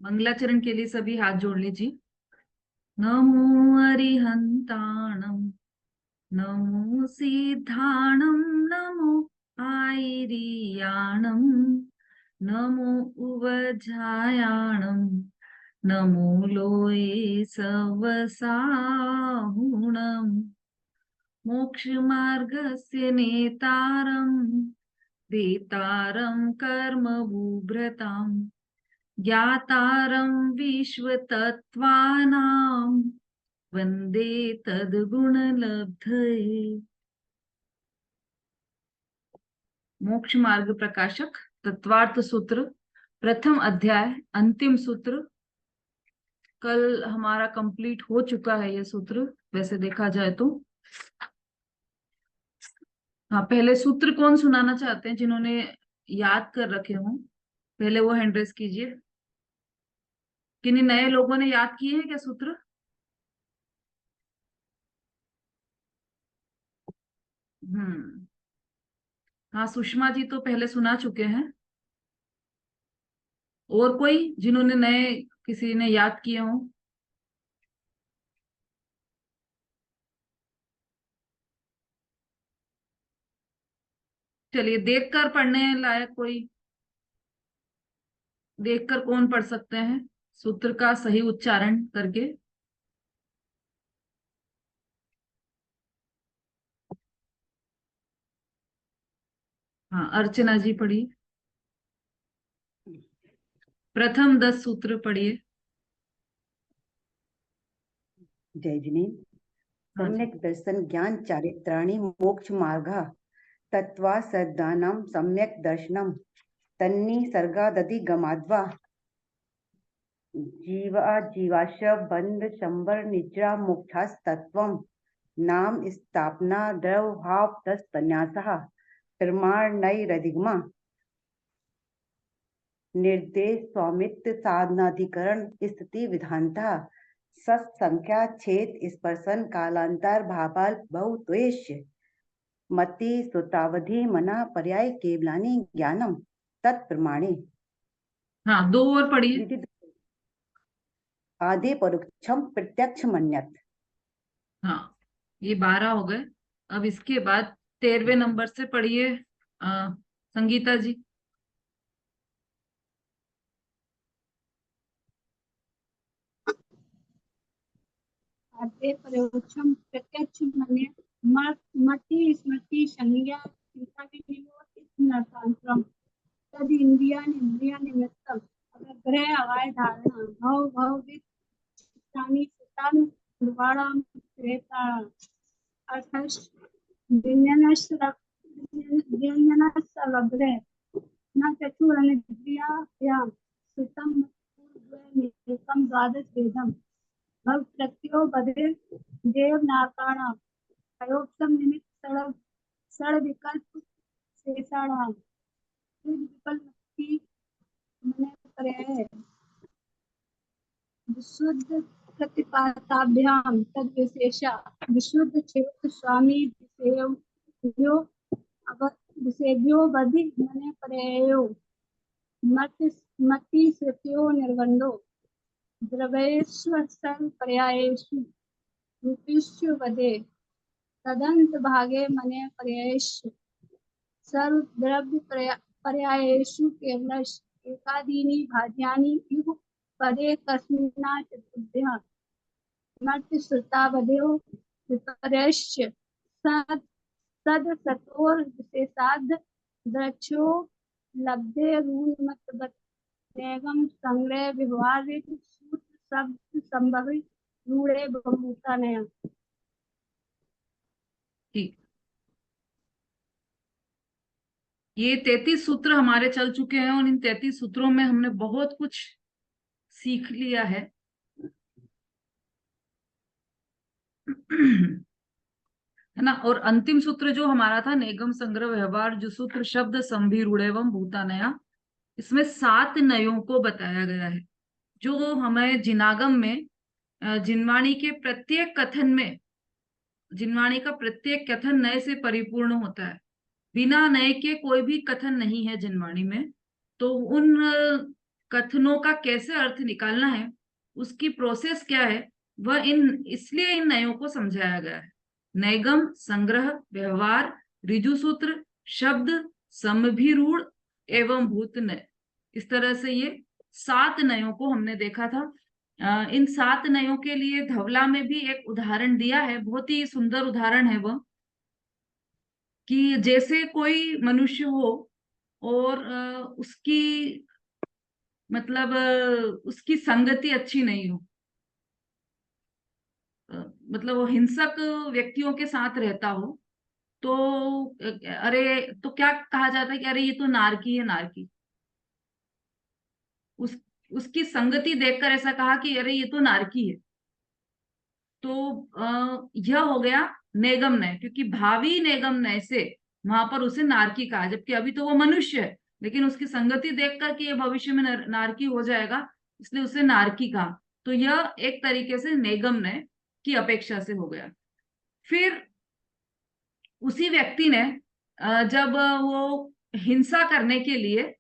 मंगलाचरण के लिए सभी हाथ जोड़ लीजिए। नमो अरिहंताणम, नमो सिद्धाणम, नमो आयरियाणम, नमो उवझायाणम, नमो लोये सवसाहुणम, मोक्ष मार्गस्य नेतारम, वेतारम कर्म बुभ्रताम, ज्ञातारं विश्वतत्त्वानां, वंदे तद्गुणलब्धये। मोक्ष मार्ग प्रकाशक तत्वार्थ सूत्र, प्रथम अध्याय, अंतिम सूत्र। कल हमारा कंप्लीट हो चुका है ये सूत्र वैसे देखा जाए तो। हाँ, पहले सूत्र कौन सुनाना चाहते हैं जिन्होंने याद कर रखे हों? पहले वो हैंड रेस कीजिए। किन्हीं नए लोगों ने याद किए हैं क्या सूत्र? हम्म। हाँ, सुषमा जी तो पहले सुना चुके हैं। और कोई जिन्होंने नए, किसी ने याद किए हों? चलिए, देखकर पढ़ने लायक कोई, देखकर कौन पढ़ सकते हैं सूत्र का सही उच्चारण करके? हाँ, अर्चना जी पढ़िए। प्रथम 10 सूत्र पढ़िए। जय जिनेन्द्र। हाँ जी। सम्यक दर्शन ज्ञान चारित्राणि मोक्ष मार्गा तत्वा सद्दानं सम्यक दर्शनम तन्नि सर्गादधि गमाद्वा जीवा जीवाश बंध शंबर निद्रा मोक्षास्तत्वम नाम स्थापना द्रव भाव तस् संन्यासः प्रमाणैरधिगमा निर्देश स्वामित्व साधनाधिकरण स्थिति विधानता सत्संख्या छेद स्पर्शन कालांतर भावाल बहुत्वेश मति सुतावधि मना पर्याय केवलानि ज्ञानम तत्प्रमाणे हाँ, 2 और पढ़िए। आदि परोक्षम प्रत्यक्ष मन्यत। हाँ, ये 12 हो गए। अब इसके बाद 13वें नंबर से पढ़िए। संगीता जी। आद्य परोक्षम प्रत्यक्ष मन्य मति स्मृति संज्ञा चिंता विनियोग नरकांतरम तद इंद्रिया निमित्तम अग्रह अवाय धारणा भव भव वित्तानि सुतान निर्वाणाम श्रेता अर्थश विज्ञानश विज्ञानश अग्रह न चतुर इंद्रिया सुतम निकम द्वादश वेदम भव प्रत्यो बधे देव नाकाणा अयोक्तम निमित्त सड़ विकल्प शेषाणाम विकल्प की मने पर्याय विशुद्ध प्रतिपाताभ्याम तद विशेषा विशुद्ध क्षेत्र स्वामी विषयो विषेभ्यो बधि मने पर्यायो मति श्रुतियो निर्बंधो द्रव्येष्व पर्यायेषु रूपेषु वदे तदंत भागे मने पर्यायेषु सर्व द्रव्य पर्यायेषु केवलश एकादीनि भाज्यानि युः पदे कस्मिन्ना चतुर्भ्यः मर्त्य श्रुतावधयो विपर्यश्च सद सद सतोर विशेषाद् द्रक्षो लब्धे ऋणमतवत् नेगम संग्रह व्यवहार सूत्र शब्द संभवी रूढ़े बहुता नया। ठीक, ये 33 सूत्र हमारे चल चुके हैं और इन 33 सूत्रों में हमने बहुत कुछ सीख लिया है। है ना। और अंतिम सूत्र जो हमारा था, नेगम संग्रह व्यवहार जो सूत्र शब्द संभि रूढ़ेवम भूतानया, इसमें 7 नयों को बताया गया है जो हमें जिनागम में जिनवाणी के प्रत्येक कथन में, जिनवाणी का प्रत्येक कथन नए से परिपूर्ण होता है। बिना नए के कोई भी कथन नहीं है जिनवाणी में। तो उन कथनों का कैसे अर्थ निकालना है, उसकी प्रोसेस क्या है, वह इसलिए इन नयों को समझाया गया है। नैगम, संग्रह, व्यवहार, ऋजु सूत्र, शब्द, समभिरूढ़ एवं भूत नय, इस तरह से ये 7 नयों को हमने देखा था। इन 7 नयों के लिए धवला में भी एक उदाहरण दिया है, बहुत ही सुंदर उदाहरण है वह, कि जैसे कोई मनुष्य हो और उसकी मतलब उसकी संगति अच्छी नहीं हो, मतलब वो हिंसक व्यक्तियों के साथ रहता हो, तो अरे तो क्या कहा जाता है कि अरे ये तो नारकी है, नारकी। उस उसकी संगति देखकर ऐसा कहा कि अरे ये तो नारकी है। तो यह हो गया नेगम नय, क्योंकि भावी नेगम नय से वहां पर उसे नारकी कहा, जबकि अभी तो वो मनुष्य है, लेकिन उसकी संगति देखकर कि ये भविष्य में नारकी हो जाएगा, इसलिए उसे नारकी कहा। तो यह एक तरीके से नेगम नय की अपेक्षा से हो गया। फिर उसी व्यक्ति ने जब वो हिंसा करने के लिए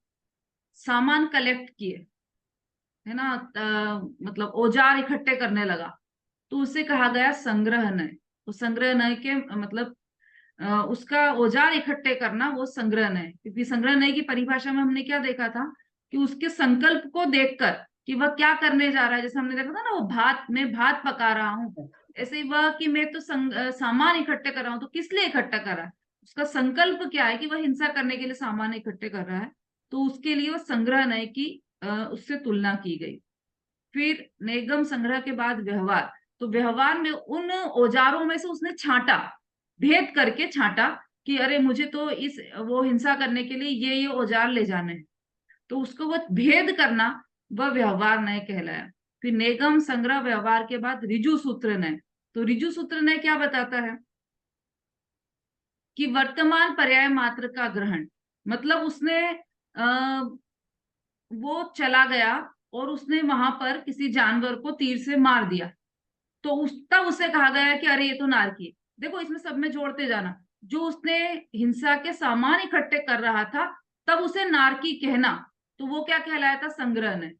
सामान कलेक्ट किए, है ना, मतलब औजार इकट्ठे करने लगा, तो उसे कहा गया संग्रह नय। तो संग्रह नय के मतलब उसका औजार इकट्ठे करना वो संग्रह नय, क्योंकि संग्रह नय की परिभाषा में हमने क्या देखा था कि उसके संकल्प को देखकर कि वह क्या करने जा रहा है, जैसे हमने देखा था ना, वो मैं भात पका रहा हूँ, ऐसे ही वह कि मैं तो सामान इकट्ठे कर रहा हूँ, तो किस लिए इकट्ठा कर रहा है, उसका संकल्प क्या है कि वह हिंसा करने के लिए सामान इकट्ठे कर रहा है, तो उसके लिए वह संग्रह नय की उससे तुलना की गई। फिर नेगम संग्रह के बाद व्यवहार, तो व्यवहार में उन औजारों में से उसने छांटा, भेद करके छांटा कि अरे मुझे तो इस वो हिंसा करने के लिए ये औजार ले जाने हैं, तो उसको वो भेद करना वह व्यवहार नय कहलाया। फिर नेगम संग्रह व्यवहार के बाद ऋजु सूत्र नय, तो ऋजु सूत्र नय क्या बताता है कि वर्तमान पर्याय मात्र का ग्रहण, मतलब उसने वो चला गया और उसने वहां पर किसी जानवर को तीर से मार दिया, तो तब उसे कहा गया कि अरे ये तो नारकी है। देखो इसमें सब में जोड़ते जाना, जो उसने हिंसा के सामान इकट्ठे कर रहा था तब उसे नारकी कहना, तो वो क्या कहलाया था, संग्रह ने।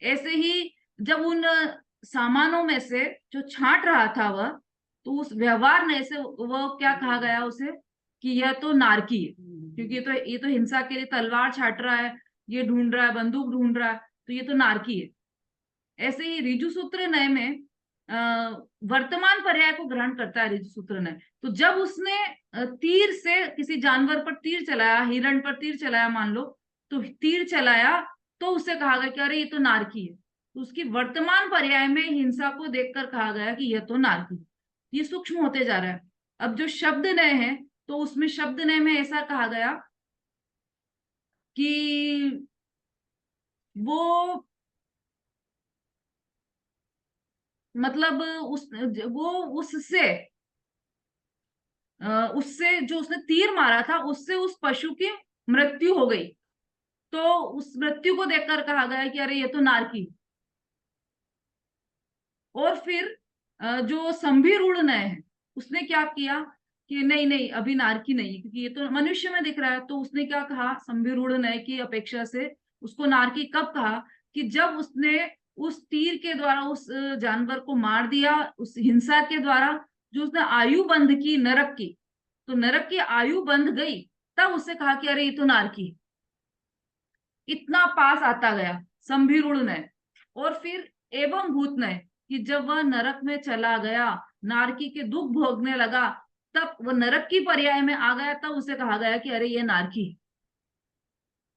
ऐसे ही जब उन सामानों में से जो छांट रहा था वह, तो उस व्यवहार ने से वो क्या कहा गया उसे कि यह तो नारकी है, क्योंकि ये तो हिंसा के लिए तलवार छाट रहा है, ये ढूंढ रहा है, बंदूक ढूंढ रहा है, तो ये तो नारकी है। ऐसे ही ऋजु सूत्र नय में वर्तमान पर्याय को ग्रहण करता है ऋजु सूत्र नय। तो जब उसने तीर से किसी जानवर पर तीर चलाया, हिरण पर तीर चलाया मान लो, तो तीर चलाया, तो उसे कहा गया कि अरे ये तो नारकी है, तो उसकी वर्तमान पर्याय में हिंसा को देखकर कहा गया कि यह तो नारकी है। ये सूक्ष्म होते जा रहा है। अब जो शब्द नय है, तो उसमें शब्द नय में ऐसा कहा गया कि वो मतलब वो उससे उससे जो उसने तीर मारा था उससे उस पशु की मृत्यु हो गई, तो उस मृत्यु को देखकर कहा गया कि अरे ये तो नारकी। और फिर जो संभिरूढ़ नय है, उसने क्या किया कि नहीं नहीं अभी नारकी नहीं है, क्योंकि ये तो मनुष्य में दिख रहा है, तो उसने क्या कहा, संभिरूढ़ नय की अपेक्षा से उसको नारकी कब कहा कि जब उसने उस तीर के द्वारा उस जानवर को मार दिया, उस हिंसा के द्वारा जो उसने आयु बंध की नरक की, तो नरक की आयु बंध गई, तब उससे कहा कि अरे ये तो नारकी। इतना पास आता गया संभिरूढ़ नय। और फिर एवं भूत नय, कि जब वह नरक में चला गया, नारकी के दुख भोगने लगा, तब वह नरक की पर्याय में आ गया, तब उसे कहा गया कि अरे ये नारकी।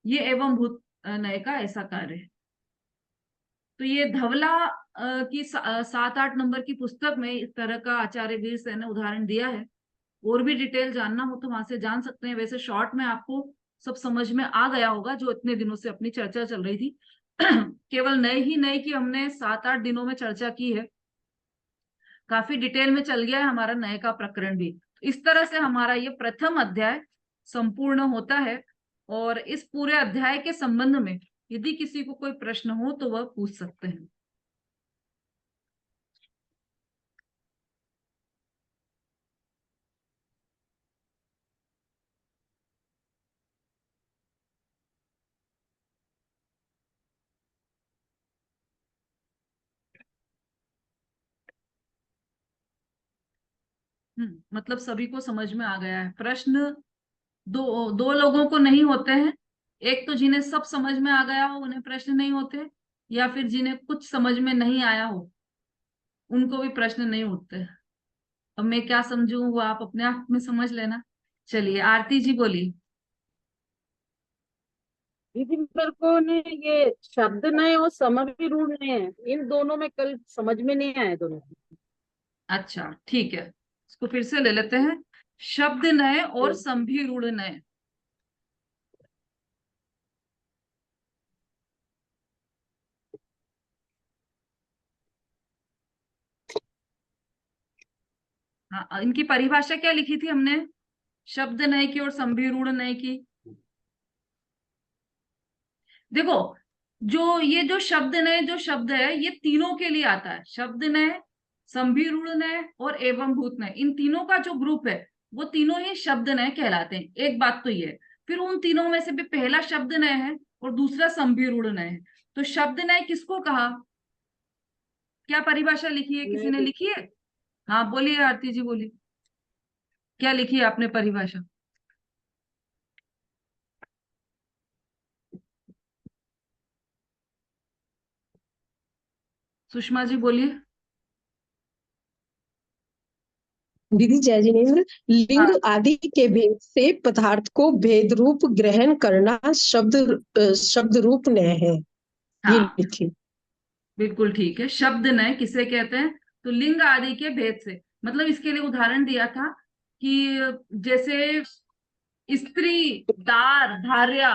ये एवं भूत नय का ऐसा कार्य है। तो ये धवला की 7-8 नंबर की पुस्तक में इस तरह का आचार्य वीर सेन ने उदाहरण दिया है। और भी डिटेल जानना हो तो वहां से जान सकते हैं। वैसे शॉर्ट में आपको सब समझ में आ गया होगा जो इतने दिनों से अपनी चर्चा चल रही थी। केवल नए ही नए की हमने 7-8 दिनों में चर्चा की है, काफी डिटेल में चल गया है हमारा नए का प्रकरण भी। इस तरह से हमारा ये प्रथम अध्याय संपूर्ण होता है। और इस पूरे अध्याय के संबंध में यदि किसी को कोई प्रश्न हो तो वह पूछ सकते हैं। मतलब सभी को समझ में आ गया है। प्रश्न दो दो लोगों को नहीं होते हैं, एक तो जिन्हें सब समझ में आ गया हो उन्हें प्रश्न नहीं होते, या फिर जिन्हें कुछ समझ में नहीं आया हो उनको भी प्रश्न नहीं उठते। अब मैं क्या समझूं वो आप अपने आप में समझ लेना। चलिए आरती जी बोलिए। दीदी मेरे को ने ये शब्द नए और समरूढ़ नए हैं, इन दोनों में कल समझ में नहीं आए दोनों। अच्छा ठीक है, इसको फिर से ले लेते हैं। शब्द नए और संभि रूढ़ नए। हाँ, इनकी परिभाषा क्या लिखी थी हमने, शब्द नए की और संभि रूढ़ नए की। देखो, जो शब्द नए जो शब्द है ये तीनों के लिए आता है। शब्द नए, संभि रूढ़ नए और एवं भूत नए, इन तीनों का जो ग्रुप है वो तीनों ही शब्द नए कहलाते हैं। एक बात तो ये है। फिर उन तीनों में से भी पहला शब्द नए है और दूसरा संभि रूढ़ नए है। तो शब्द नए किसको कहा, क्या परिभाषा लिखी है, किसी ने नहीं, लिखी है? हाँ बोलिए आरती जी बोलिए, क्या लिखी है आपने परिभाषा? सुषमा जी बोलिए। दीदी जय जिनेन्द्र। लिंग हाँ आदि के भेद से पदार्थ को भेद रूप ग्रहण करना शब्द रूप नय है, ये हाँ लिखिए। बिल्कुल ठीक है। शब्द नय किसे कहते हैं, तो लिंग आदि के भेद से, मतलब इसके लिए उदाहरण दिया था कि जैसे स्त्री, दार, धार्या,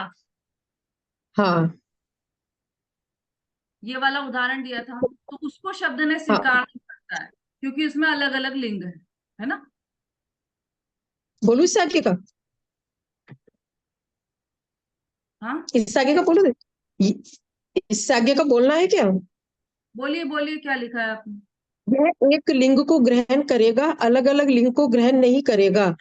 हाँ ये वाला उदाहरण दिया था। तो उसको शब्द ने हाँ, स्वीकार नहीं करता है क्योंकि उसमें अलग अलग लिंग है ना। बोलू इससे आगे का, हाँ इससे आगे का बोलो इससे आगे का बोलना है क्या? बोलिए बोलिए, क्या लिखा है आपने? वह एक लिंग को ग्रहण करेगा, अलग अलग लिंग को ग्रहण नहीं करेगा।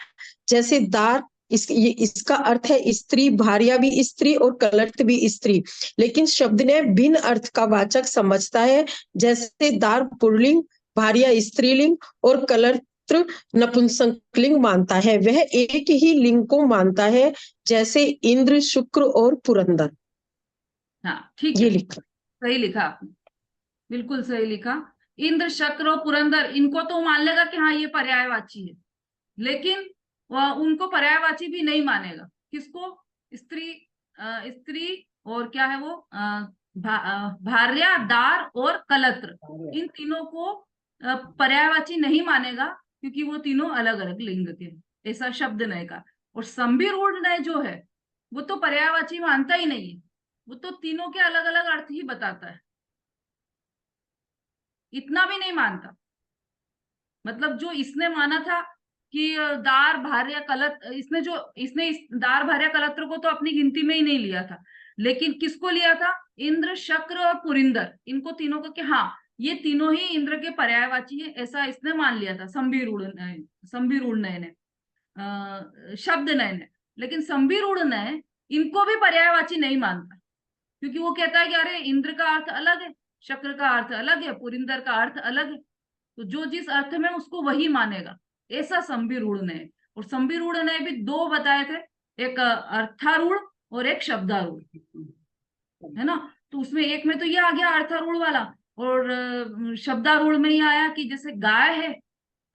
जैसे दार, इसका अर्थ है स्त्री, भार्या भी स्त्री और कलर्त भी स्त्री, लेकिन शब्द ने भिन्न अर्थ का वाचक समझता है। जैसे दार पुल्लिंग, भार्या स्त्रीलिंग और कलर्त नपुंसकलिंग मानता है। वह एक ही लिंग को मानता है, जैसे इंद्र, शुक्र और पुरंदर। हाँ ठीक ये है, लिखा। सही लिखा आपने, बिल्कुल सही लिखा। इंद्र, शक्र और पुरंदर, इनको तो मान लेगा कि हाँ ये पर्यायवाची है, लेकिन वह उनको पर्यायवाची भी नहीं मानेगा। किसको? स्त्री, स्त्री और क्या है वो भार्या, दार और कलत्र, इन तीनों को पर्यायवाची नहीं मानेगा क्योंकि वो तीनों अलग अलग लिंग के हैं। ऐसा शब्द नय का। और संभिरूढ़ नय जो है वो तो पर्यायवाची मानता ही नहीं है, वो तो तीनों के अलग अलग अर्थ ही बताता है, इतना भी नहीं मानता। मतलब जो इसने माना था कि दार, भार्या, कलत, इसने इस दार, भार्या, कलत्र को तो अपनी गिनती में ही नहीं लिया था, लेकिन किसको लिया था? इंद्र, शक्र और पुरिंदर, इनको तीनों को कि हाँ ये तीनों ही इंद्र के पर्यायवाची है, ऐसा इसने मान लिया था संभिरूढ़ नय ने, शब्द नय ने। लेकिन संभिरूढ़ नय इनको भी पर्यायवाची नहीं मानता क्योंकि वो कहता है कि अरे इंद्र का अर्थ अलग है, शक्र का अर्थ अलग है, पुरिंदर का अर्थ अलग है, तो जो जिस अर्थ में उसको वही मानेगा। ऐसा संभिरूढ़ ने। और संभिरूढ़ ने भी दो बताए थे, एक अर्थारूढ़ और एक शब्दारूढ़, है ना। तो उसमें एक में तो ये आ गया अर्थारूढ़ वाला, और शब्दारूढ़ में ही आया कि जैसे गाय है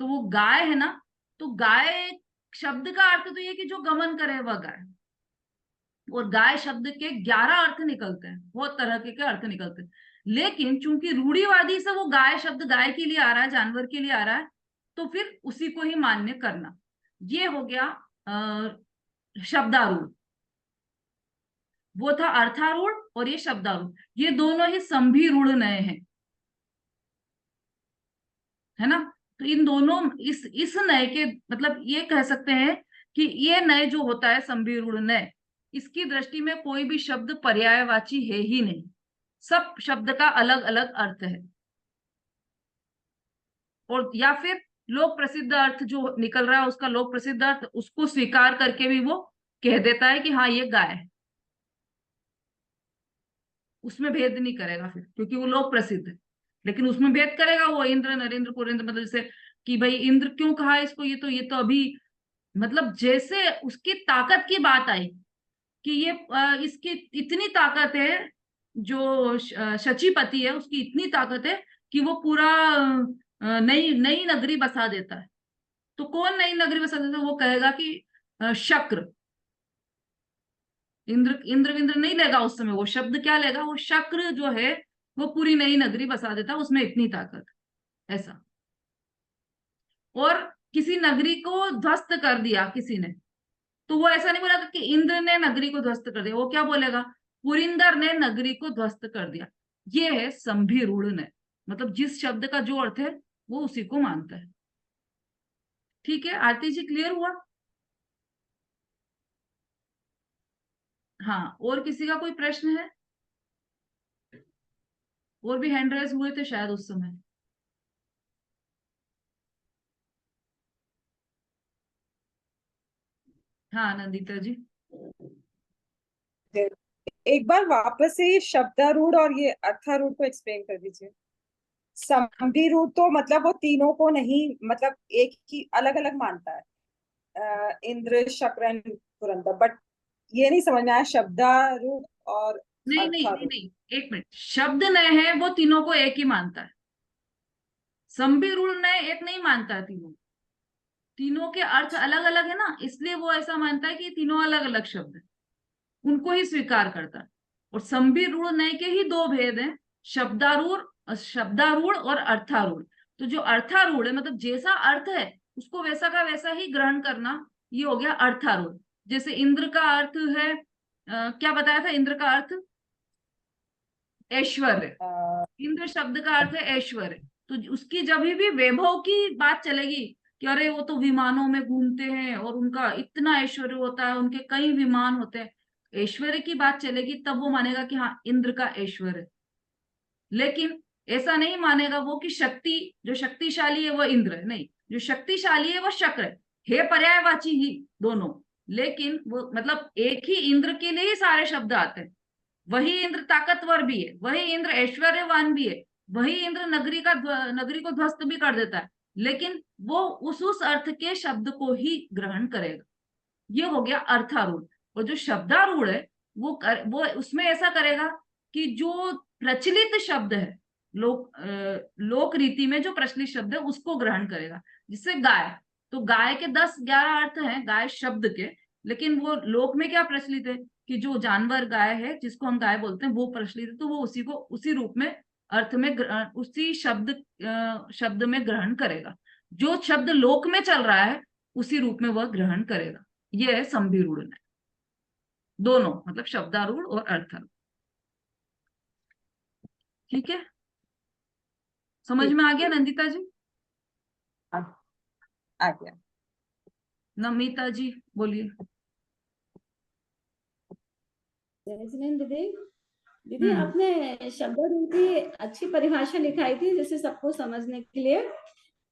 तो वो गाय है ना, तो गाय शब्द का अर्थ तो ये कि जो गमन करे वह गाय। और गाय शब्द के 11 अर्थ निकलते हैं, बहुत तरह के अर्थ निकलते हैं, लेकिन चूंकि रूढ़िवादी से वो गाय शब्द गाय के लिए आ रहा है, जानवर के लिए आ रहा है, तो फिर उसी को ही मान्य करना। ये हो गया शब्दारूढ़। वो था अर्थारूढ़ और ये शब्दारूढ़, ये दोनों ही संभिरूढ़ नए हैं, है ना। तो इन दोनों इस नए के मतलब ये कह सकते हैं कि ये नए जो होता है संभिरूढ़ नए, इसकी दृष्टि में कोई भी शब्द पर्यायवाची है ही नहीं, सब शब्द का अलग अलग अर्थ है। और या फिर लोक प्रसिद्ध अर्थ जो निकल रहा है उसका लोक प्रसिद्ध अर्थ उसको स्वीकार करके भी वो कह देता है कि हाँ ये गाय है, उसमें भेद नहीं करेगा फिर क्योंकि वो लोक प्रसिद्ध है। लेकिन उसमें भेद करेगा वो इंद्र, नरेंद्र, पुरेंद्र, मतलब जैसे कि भाई इंद्र क्यों कहा इसको, ये तो अभी मतलब जैसे उसकी ताकत की बात आई कि ये इसकी इतनी ताकत है, जो शचीपति है उसकी इतनी ताकत है कि वो पूरा नई नई नगरी बसा देता है। तो कौन नई नगरी बसा देता है? वो कहेगा कि शक्र। इंद्र इंद्र विंद्र नहीं लेगा उस समय, वो शब्द क्या लेगा? वो शक्र जो है वो पूरी नई नगरी बसा देता है, उसमें इतनी ताकत, ऐसा। और किसी नगरी को ध्वस्त कर दिया किसी ने, तो वो ऐसा नहीं बोलेगा कि इंद्र ने नगरी को ध्वस्त कर दिया, वो क्या बोलेगा? पुरिंदर ने नगरी को ध्वस्त कर दिया। ये है संभिरूढ़ ने, मतलब जिस शब्द का जो अर्थ है वो उसी को मानता है। ठीक है आरती जी, क्लियर हुआ? हाँ, और किसी का कोई प्रश्न है? और भी हैंड रेज हुए थे शायद उस समय। हाँ नंदिता जी। एक बार वापस से ये शब्दारूढ़ और ये अर्थारूढ़ को एक्सप्लेन कर दीजिए। संधिरूढ़ तो मतलब वो तीनों को नहीं, मतलब एक ही अलग अलग मानता है, इंद्र शक्र एंड पुरंदर, बट ये नहीं समझ में आया शब्दारूढ़ और नहीं नहीं नहीं अर्थारूढ़। नहीं, एक मिनट, शब्द नय है वो तीनों को एक ही मानता है। संभिरूढ़ नय एक नहीं मानता है तीनों, तीनों के अर्थ अलग अलग है ना, इसलिए वो ऐसा मानता है कि तीनों अलग अलग शब्द है, उनको ही स्वीकार करता है। और संभिरूढ़ नय के ही दो भेद हैं, शब्दारूढ़ और अर्थारूढ़। तो जो अर्थारूढ़ है मतलब जैसा अर्थ है उसको वैसा का वैसा ही ग्रहण करना, ये हो गया अर्थारूढ़। जैसे इंद्र का अर्थ है क्या बताया था इंद्र का अर्थ? ऐश्वर्य। इंद्र शब्द का अर्थ है ऐश्वर्य। तो उसकी जब भी वैभव की बात चलेगी कि अरे वो तो विमानों में घूमते हैं और उनका इतना ऐश्वर्य होता है, उनके कई विमान होते हैं, ऐश्वर्य की बात चलेगी तब वो मानेगा कि हाँ इंद्र का ऐश्वर्य। लेकिन ऐसा नहीं मानेगा वो कि शक्ति, जो शक्तिशाली है वो इंद्र है, नहीं, जो शक्तिशाली है वो शक्र है पर्यायवाची ही दोनों। लेकिन वो मतलब एक ही इंद्र के लिए ही सारे शब्द आते हैं। वही इंद्र ताकतवर भी है, वही इंद्र ऐश्वर्यवान भी है, वही इंद्र नगरी को ध्वस्त भी कर देता है, लेकिन वो उस अर्थ के शब्द को ही ग्रहण करेगा। ये हो गया अर्थारूढ़। और जो शब्दारूढ़ है वो उसमें ऐसा करेगा कि जो प्रचलित शब्द है, लोक रीति में जो प्रचलित शब्द है उसको ग्रहण करेगा। जिससे गाय, तो गाय के 10-11 अर्थ हैं गाय शब्द के, लेकिन वो लोक में क्या प्रचलित है कि जो जानवर गाय है जिसको हम गाय बोलते हैं वो प्रचलित है, तो वो उसी को उसी रूप में अर्थ में उसी शब्द में ग्रहण करेगा। जो शब्द लोक में चल रहा है उसी रूप में वह ग्रहण करेगा। ये है संभिरूढ़, दोनों मतलब शब्दारूढ़ और अर्थारूढ़। ठीक है, समझ में आ गया नंदिता जी? आ गया। नमिता जी बोलिए। दीदी दीदी आपने शब्दारूढ़ की अच्छी परिभाषा लिखाई थी, जैसे सबको समझने के लिए,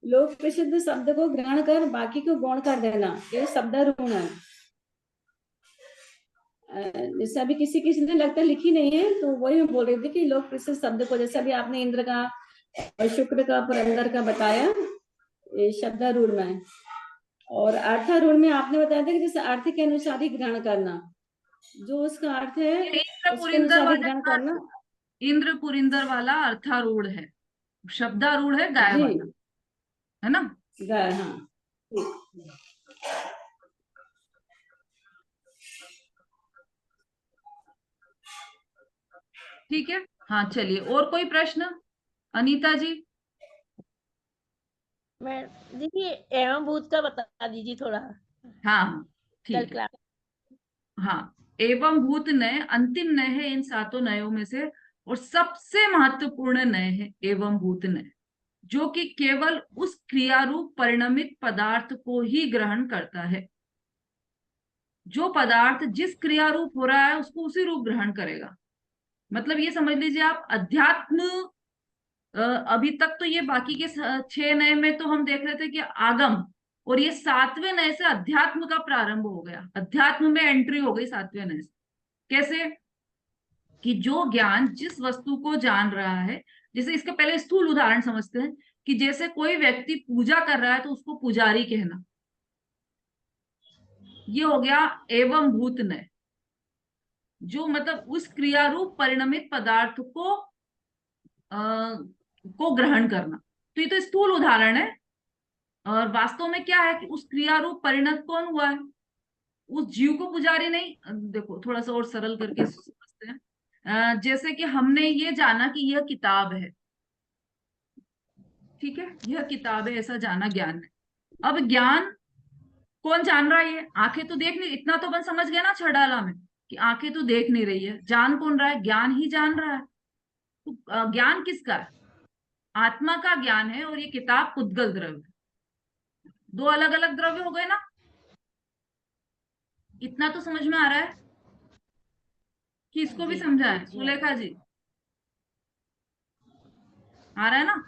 लोक प्रसिद्ध शब्द को ग्रहण कर बाकी को गौण कर देना, ये शब्दारूढ़ है। जैसे अभी किसी किसी ने लगता है लिखी नहीं है, तो वही मैं बोल रही थी कि लोक प्रसिद्ध शब्द को, जैसे अभी आपने इंद्र का और शुक्र का पुरंदर का बताया, ये शब्दारूढ़ में। और अर्थारूढ़ में आपने बताया था कि जैसे अर्थ के अनुसार ही ग्रहण करना, जो उसका अर्थ है उसके अनुसार ही ग्रहण करना। इंद्र पुरिंदर वाला अर्थारूढ़ है, शब्दारूढ़ है गाय जी वाला, है ना? गाय, हाँ ठीक है। हाँ चलिए, और कोई प्रश्न? अनीता जी। मैं दीदी एवं भूत का बता दीजिए थोड़ा। हाँ ठीक है। क्लास। हाँ, एवं भूत नय अंतिम नय है इन सातों नयों में से, और सबसे महत्वपूर्ण नय है एवं भूत नय, जो कि केवल उस क्रियारूप परिणमित पदार्थ को ही ग्रहण करता है। जो पदार्थ जिस क्रियारूप हो रहा है उसको उसी रूप ग्रहण करेगा। मतलब ये समझ लीजिए आप, अध्यात्म अभी तक तो ये बाकी के 6 नए में तो हम देख रहे थे कि आगम, और ये 7वें नए से अध्यात्म का प्रारंभ हो गया, अध्यात्म में एंट्री हो गई 7वें नए से। कैसे? कि जो ज्ञान जिस वस्तु को जान रहा है, जैसे इसके पहले स्थूल उदाहरण समझते हैं कि जैसे कोई व्यक्ति पूजा कर रहा है तो उसको पुजारी कहना, ये हो गया एवं भूत नय, जो मतलब उस क्रिया रूप परिणमित पदार्थ को ग्रहण करना। तो ये तो स्थूल उदाहरण है, और वास्तव में क्या है कि उस क्रिया रूप परिणत कौन हुआ है, उस जीव को पुजारी नहीं। देखो थोड़ा सा और सरल करके समझते हैं। जैसे कि हमने ये जाना कि यह किताब है, ठीक है, यह किताब है ऐसा जाना ज्ञान है। अब ज्ञान कौन जान रहा है, ये आंखें तो देख नहीं, इतना तो अपन समझ गया ना छड़ाला में कि आंखें तो देख नहीं रही है, जान कौन रहा है, ज्ञान ही जान रहा है। तो ज्ञान किसका है, आत्मा का ज्ञान है, और ये किताब पुद्गल द्रव्य है। दो अलग अलग द्रव्य हो गए ना, इतना तो समझ में आ रहा है कि इसको भी जी समझाएं जी सुलेखा जी, आ रहा है ना।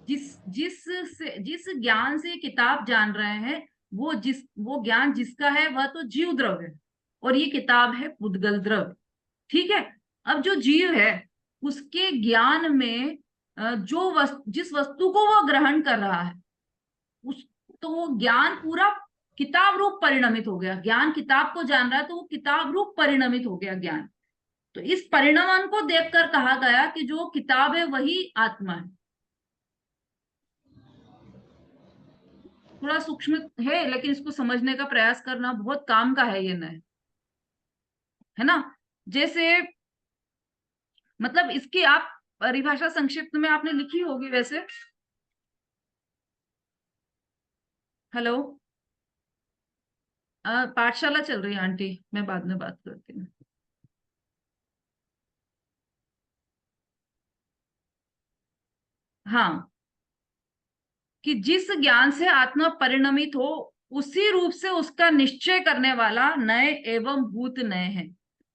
जिस ज्ञान से किताब जान रहे हैं, वो ज्ञान जिसका है वह तो जीव द्रव्य है, और ये किताब है पुद्गल द्रव्य, ठीक है। अब जो जीव है उसके ज्ञान में जिस वस्तु को वो ग्रहण कर रहा है, उस तो वो ज्ञान पूरा किताब रूप परिणमित हो गया। ज्ञान किताब को जान रहा है तो वो किताब रूप परिणमित हो गया ज्ञान। तो इस परिणाम को देखकर कहा गया कि जो किताब है वही आत्मा है। थोड़ा सूक्ष्म है, लेकिन इसको समझने का प्रयास करना बहुत काम का है, ये नए, है ना। जैसे मतलब इसकी आप परिभाषा संक्षिप्त में आपने लिखी होगी वैसे। हेलो, पाठशाला चल रही है आंटी, मैं बाद में बात करती हूँ। हाँ, कि जिस ज्ञान से आत्मा परिणमित हो उसी रूप से उसका निश्चय करने वाला नए एवं भूत नए है।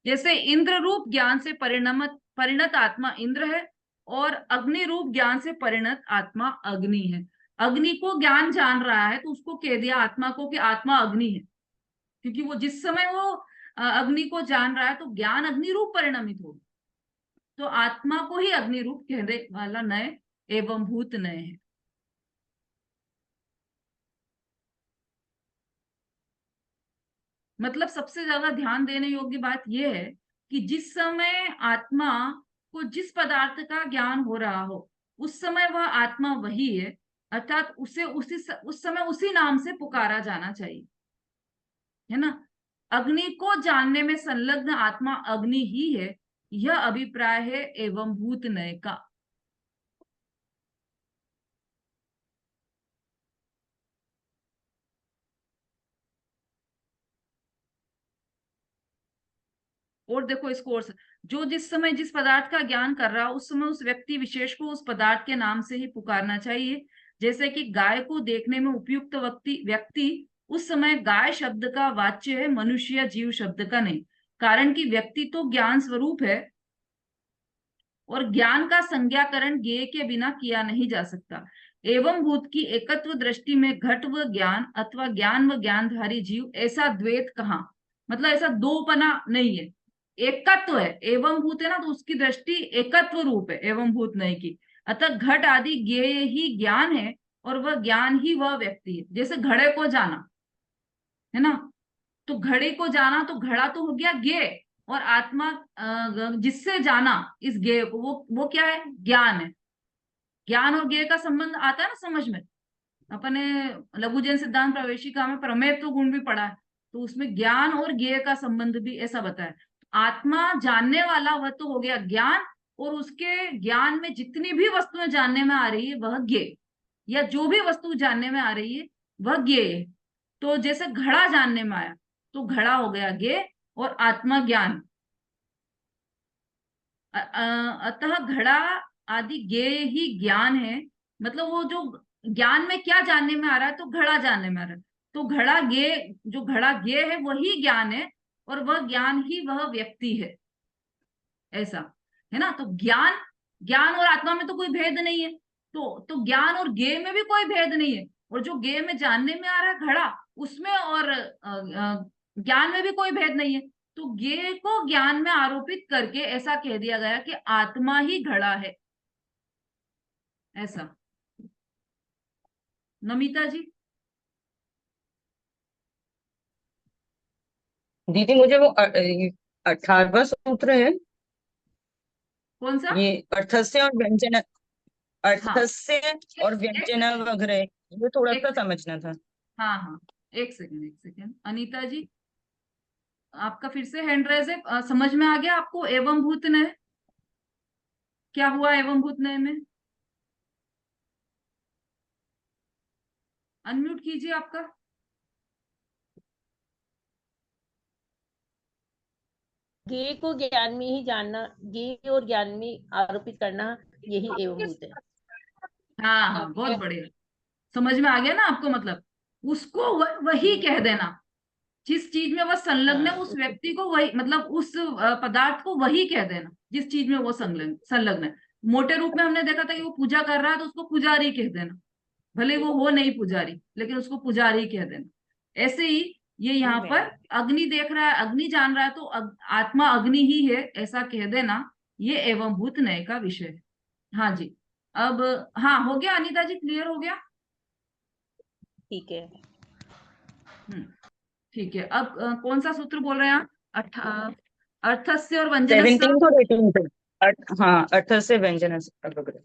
जैसे इंद्र रूप ज्ञान से परिणत आत्मा इंद्र है, और अग्नि रूप ज्ञान से परिणत आत्मा अग्नि है। अग्नि को ज्ञान जान रहा है तो उसको कह दिया आत्मा को कि आत्मा अग्नि है, क्योंकि वो जिस समय वो अग्नि को जान रहा है तो ज्ञान अग्नि रूप परिणमित होगा। तो आत्मा को ही अग्नि रूप कहने वाला नए एवं भूत नए है। मतलब सबसे ज्यादा ध्यान देने योग्य बात यह है कि जिस समय आत्मा को जिस पदार्थ का ज्ञान हो रहा हो उस समय वह आत्मा वही है, अर्थात उसे उस समय उसी नाम से पुकारा जाना चाहिए, है ना। अग्नि को जानने में संलग्न आत्मा अग्नि ही है, यह अभिप्राय है एवं भूत नय का। और देखो इस कोर्स, जो जिस समय जिस पदार्थ का ज्ञान कर रहा उस समय उस व्यक्ति विशेष को उस पदार्थ के नाम से ही पुकारना चाहिए। जैसे कि गाय को देखने में उपयुक्त व्यक्ति उस समय गाय शब्द का वाच्य है, मनुष्य जीव शब्द का नहीं। कारण कि व्यक्ति तो ज्ञान स्वरूप है, और ज्ञान का संज्ञाकरण ज्ञेय के बिना किया नहीं जा सकता। एवं भूत की एकत्व दृष्टि में घट व ज्ञान अथवा ज्ञान व ज्ञानधारी जीव, ऐसा द्वैत कहाँ, मतलब ऐसा दोपना नहीं है, एकत्व है। एवं भूत है ना, तो उसकी दृष्टि एकत्व रूप है एवं भूत नहीं की। अतः घट आदि ज्ञेय ही ज्ञान है, और वह ज्ञान ही वह व्यक्ति है। जैसे घड़े को जाना, है ना, तो घड़े को जाना तो घड़ा तो हो गया ज्ञेय, और आत्मा जिससे जाना इस ज्ञेय को, वो क्या है, ज्ञान है। ज्ञान और ज्ञेय का संबंध आता है ना समझ में। अपने लघुजन सिद्धांत प्रवेशिका में प्रमेय तो गुण भी पढ़ा है, तो उसमें ज्ञान और ज्ञेय का संबंध भी ऐसा बताया। आत्मा जानने वाला वह तो हो गया ज्ञान, और उसके ज्ञान में जितनी भी वस्तुएं जानने में आ रही है वह ज्ञेय, या जो भी वस्तु जानने में आ रही है वह ज्ञेय है। तो जैसे घड़ा जानने में आया तो घड़ा हो गया ज्ञेय, और आत्मा ज्ञान। अतः घड़ा आदि ज्ञेय ही ज्ञान है। मतलब वो जो ज्ञान में क्या जानने में आ रहा है, तो घड़ा जानने में आ रहा है, तो घड़ा ज्ञेय, जो घड़ा ज्ञेय है वही ज्ञान है, और वह ज्ञान ही वह व्यक्ति है, ऐसा, है ना। तो ज्ञान ज्ञान और आत्मा में तो कोई भेद नहीं है, तो ज्ञान और ज्ञेय में भी कोई भेद नहीं है, और जो ज्ञेय में जानने में आ रहा है घड़ा, उसमें और ज्ञान में भी कोई भेद नहीं है। तो ज्ञेय को ज्ञान में आरोपित करके ऐसा कह दिया गया कि आत्मा ही घड़ा है, ऐसा। नमिता जी। दीदी मुझे वो 18वां सूत्र है, कौन सा? ये अर्थस्य और व्यंजन, हाँ, अर्थस्य और एक व्यंजन सेकंड, वगैरह, ये थोड़ा एक सा सेकंड। समझना था। हाँ हाँ, एक सेकंड, एक सेकंड। अनीता जी, आपका फिर से हैंड रेज है। समझ में आ गया आपको एवं भूत ने क्या हुआ? एवं भूत नय में अनम्यूट कीजिए आपका। ज्ञेय को ज्ञान में ही जानना, ज्ञेय और ज्ञान में आरोपित करना, यही एवं भूत है। हाँ हाँ, बहुत बढ़िया। समझ में आ गया ना आपको? मतलब उसको वही कह देना, जिस चीज में वह संलग्न है हाँ, उस व्यक्ति को वही, मतलब उस पदार्थ को वही कह देना जिस चीज में वो संलग्न संलग्न है। मोटे रूप में हमने देखा था कि वो पूजा कर रहा है तो उसको पुजारी कह देना, भले वो हो नहीं पुजारी, लेकिन उसको पुजारी कह देना। ऐसे ही ये यहाँ पर अग्नि देख रहा है, अग्नि जान रहा है, तो आत्मा अग्नि ही है ऐसा कह देना, ये एवं भूत नय का विषय है। हाँ जी। अब हाँ, हो गया अनीता जी, क्लियर हो गया? ठीक है। हम्म, ठीक है। अब कौन सा सूत्र बोल रहे हैं आप? अर्थस्य और व्यंजनस्य। 17 और 18 से हाँ, अर्थस्य व्यंजन वगैरह।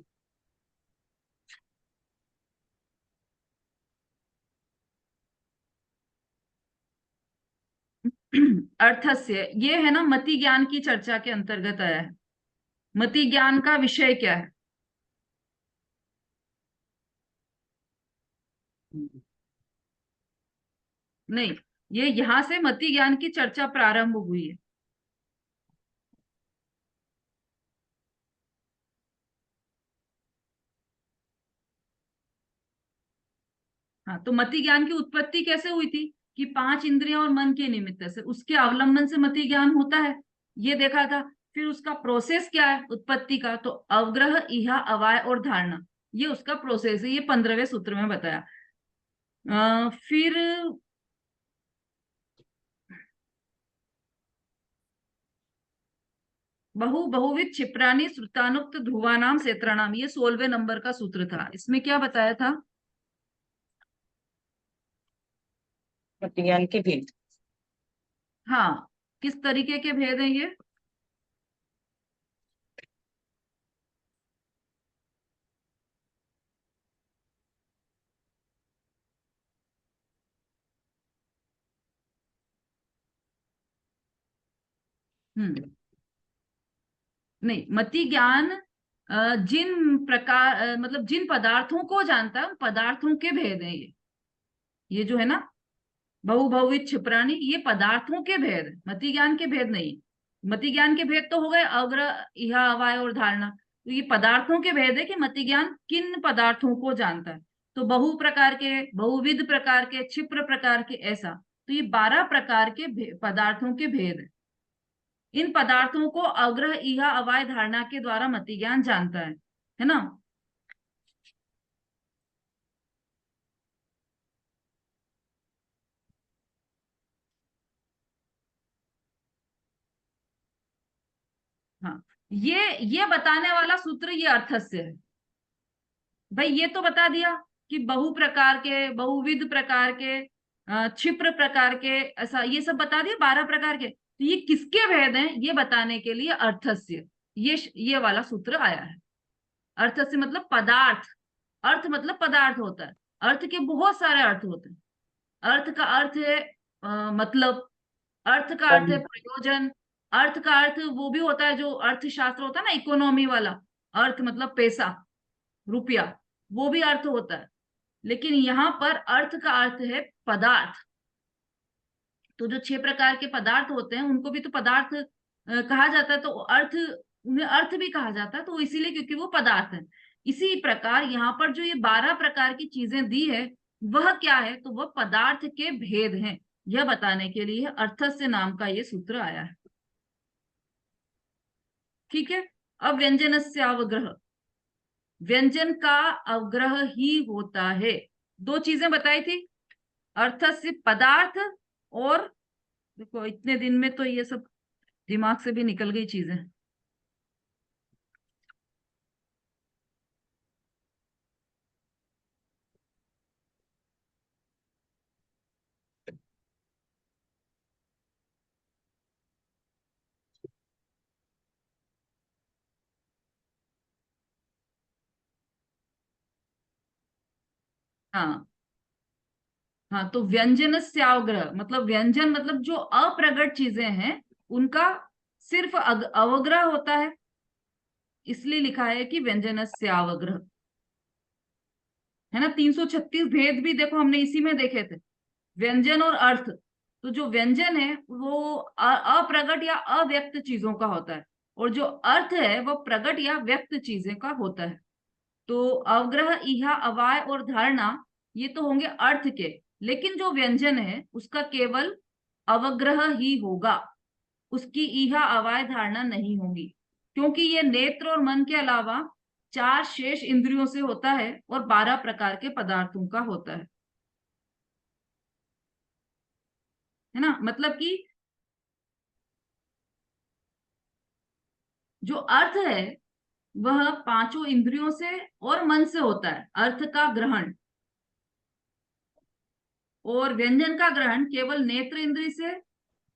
अर्थस्य ये है ना, मति ज्ञान की चर्चा के अंतर्गत आया है। मति ज्ञान का विषय क्या है? नहीं, ये यहां से मति ज्ञान की चर्चा प्रारंभ हुई है। हाँ, तो मति ज्ञान की उत्पत्ति कैसे हुई थी? कि 5 इंद्रियों और मन के निमित्त से, उसके अवलंबन से मति ज्ञान होता है, ये देखा था। फिर उसका प्रोसेस क्या है उत्पत्ति का? तो अवग्रह, इहा, अवाय और धारणा, ये उसका प्रोसेस है। ये 15वें सूत्र में बताया। फिर बहुविध क्षिप्राणी श्रुतानुक्त ध्रुवानाम क्षेत्राणाम, ये 16वें नंबर का सूत्र था। इसमें क्या बताया था? ज्ञान के भेद। हाँ, किस तरीके के भेद हैं ये? हम्म, नहीं, मति ज्ञान जिन प्रकार मतलब जिन पदार्थों को जानता है उन पदार्थों के भेद हैं ये जो है ना, बहुविध क्षिप्राणी, ये पदार्थों के भेद है, मति ज्ञान के भेद नहीं। मति ज्ञान के भेद तो हो गए अग्र, इहा, अवाय और धारणा। तो ये पदार्थों के भेद है कि मति ज्ञान किन पदार्थों को जानता है। तो बहु प्रकार के, बहुविध प्रकार के, क्षिप्र प्रकार के, ऐसा। तो ये 12 प्रकार के पदार्थों के भेद है। इन पदार्थों को अग्र, इहा, अवाय, धारणा के द्वारा मति ज्ञान जानता है ना? हाँ, ये बताने वाला सूत्र ये अर्थस्य है। भाई ये तो बता दिया कि बहु प्रकार के, बहुविध प्रकार के, क्षिप्र प्रकार के, ऐसा ये सब बता दिया 12 प्रकार के। तो ये किसके भेद हैं ये बताने के लिए अर्थस्य, ये वाला सूत्र आया है। अर्थस्य मतलब पदार्थ, अर्थ मतलब पदार्थ होता है। अर्थ के बहुत सारे अर्थ होते हैं। अर्थ का अर्थ है मतलब, अर्थ का अर्थ है प्रयोजन, अर्थ का अर्थ वो भी होता है जो अर्थशास्त्र होता है ना, इकोनॉमी वाला अर्थ, मतलब पैसा, रुपया, वो भी अर्थ होता है। लेकिन यहाँ पर अर्थ का अर्थ है पदार्थ। तो जो 6 प्रकार के पदार्थ होते हैं उनको भी तो पदार्थ कहा जाता है, तो अर्थ, उन्हें अर्थ भी कहा जाता है, तो इसीलिए क्योंकि वो पदार्थ है। इसी प्रकार यहाँ पर जो ये 12 प्रकार की चीजें दी है वह क्या है? तो वह पदार्थ के भेद हैं। यह बताने के लिए अर्थस्य नाम का ये सूत्र आया है। ठीक है। अब व्यंजनस्य अवग्रह, व्यंजन का अवग्रह ही होता है। 2 चीजें बताई थी, अर्थस्य पदार्थ, और देखो इतने दिन में तो ये सब दिमाग से भी निकल गई चीजें। हाँ हाँ, तो व्यंजनस्यावग्रह मतलब व्यंजन मतलब जो अप्रगट चीजें हैं उनका सिर्फ अवग्रह होता है, इसलिए लिखा है कि व्यंजनस्यावग्रह। है ना, 336 भेद भी देखो हमने इसी में देखे थे, व्यंजन और अर्थ। तो जो व्यंजन है वो अप्रगट या अव्यक्त चीजों का होता है, और जो अर्थ है वो प्रगट या व्यक्त चीजें का होता है। तो अवग्रह, इहा, अवाय और धारणा ये तो होंगे अर्थ के, लेकिन जो व्यंजन है उसका केवल अवग्रह ही होगा, उसकी इहा अवाय धारणा नहीं होगी, क्योंकि ये नेत्र और मन के अलावा 4 शेष इंद्रियों से होता है और 12 प्रकार के पदार्थों का होता है ना। मतलब कि जो अर्थ है वह 5 इंद्रियों से और मन से होता है, अर्थ का ग्रहण, और व्यंजन का ग्रहण केवल नेत्र इंद्रिय से,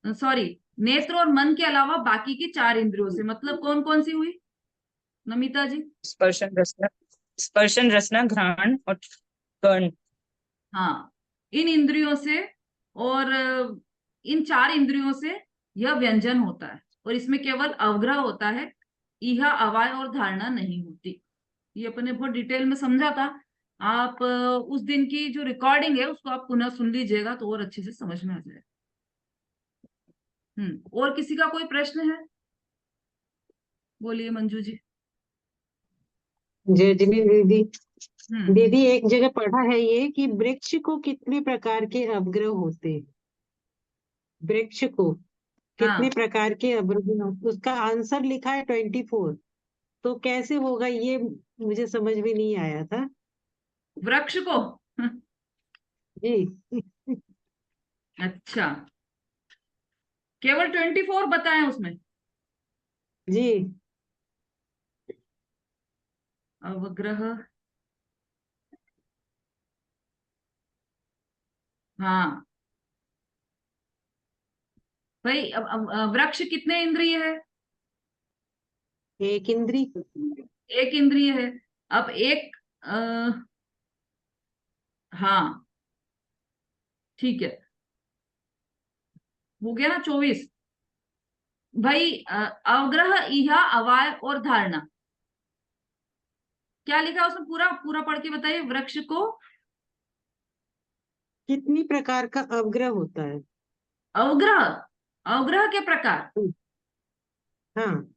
सॉरी, नेत्र और मन के अलावा बाकी की 4 इंद्रियों से। मतलब कौन कौन सी हुई नमिता जी? स्पर्शन, रसना, घ्राण और कर्ण। हाँ, इन इंद्रियों से और इन 4 इंद्रियों से यह व्यंजन होता है, और इसमें केवल अवग्रह होता है, इहा, अवाय और धारणा नहीं होती। ये अपने बहुत डिटेल में समझा था। आप उस दिन की जो रिकॉर्डिंग है उसको आप पुनः सुन लीजिएगा तो और अच्छे से समझ में आ जाएगा। और किसी का कोई प्रश्न है? बोलिए मंजू जी। जय जिमी दीदी। हम्म दीदी एक जगह पढ़ा है ये कि वृक्ष को कितने प्रकार के अवग्रह होते, वृक्ष को कितने हाँ, प्रकार के अवग्रह होते, उसका आंसर लिखा है 24। तो कैसे होगा ये मुझे समझ में नहीं आया था। वृक्ष को जी। अच्छा, केवल 24 बताएं उसमें? जी। अवग्रह, हाँ भाई। अब वृक्ष कितने इंद्रिय है? एक इंद्री। एक इंद्रिय है। अब एक हाँ ठीक है, हो गया ना 24। भाई अवग्रह, इहा, अवाय और धारणा, क्या लिखा है उसमें? पूरा पूरा पढ़ के बताइए। वृक्ष को कितनी प्रकार का अवग्रह होता है? अवग्रह, अवग्रह के प्रकार। हाँ।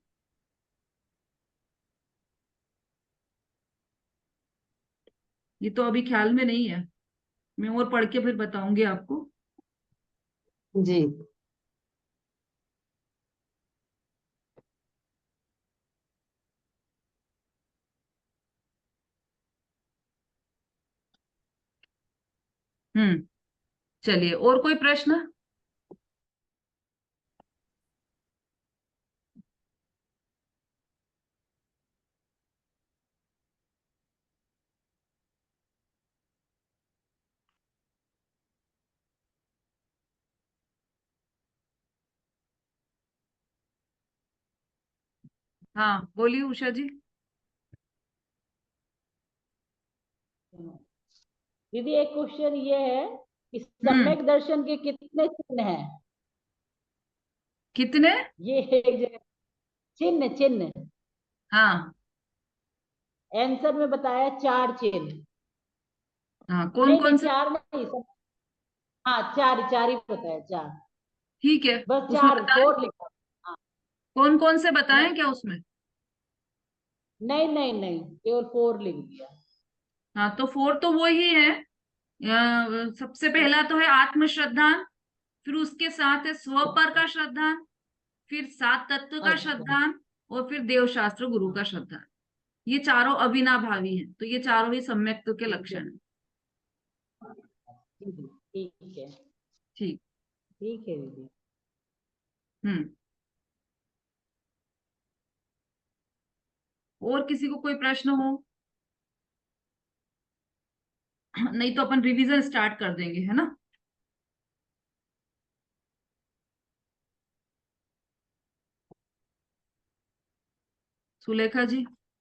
ये तो अभी ख्याल में नहीं है, मैं और पढ़ के फिर बताऊंगी आपको। जी। चलिए, और कोई प्रश्न? हाँ बोलिए उषा जी। दीदी एक क्वेश्चन ये है कि हम्म सम्यक दर्शन के कितने चिन्ह हैं? कितने? ये एक जगह चिन्ह चिन्ह हाँ आंसर में बताया 4 चिन्ह। हाँ, कौन नहीं कौन नहीं से? 4 नहीं सब, हाँ 4 4 ही बताया 4। ठीक है, बस उसमें 4 बताएं 4 लिखा। हाँ कौन कौन से नहीं बताएं क्या उसमें? नहीं नहीं नहीं केवल 4 लिख दिया। हाँ, तो 4 तो वो ही है। सबसे पहला तो है आत्मश्रद्धान, फिर उसके साथ है स्वपर का श्रद्धान, फिर सात तत्व का अच्छा श्रद्धान, और फिर देवशास्त्र गुरु का श्रद्धान। ये चारों अविनाभावी हैं, तो ये चारों ही सम्यक्त्व के लक्षण हैं। ठीक है ठीक। ठीक है दीदी। हम्म और किसी को कोई प्रश्न हो? नहीं तो अपन रिवीजन स्टार्ट कर देंगे, है ना। सुलेखा जी।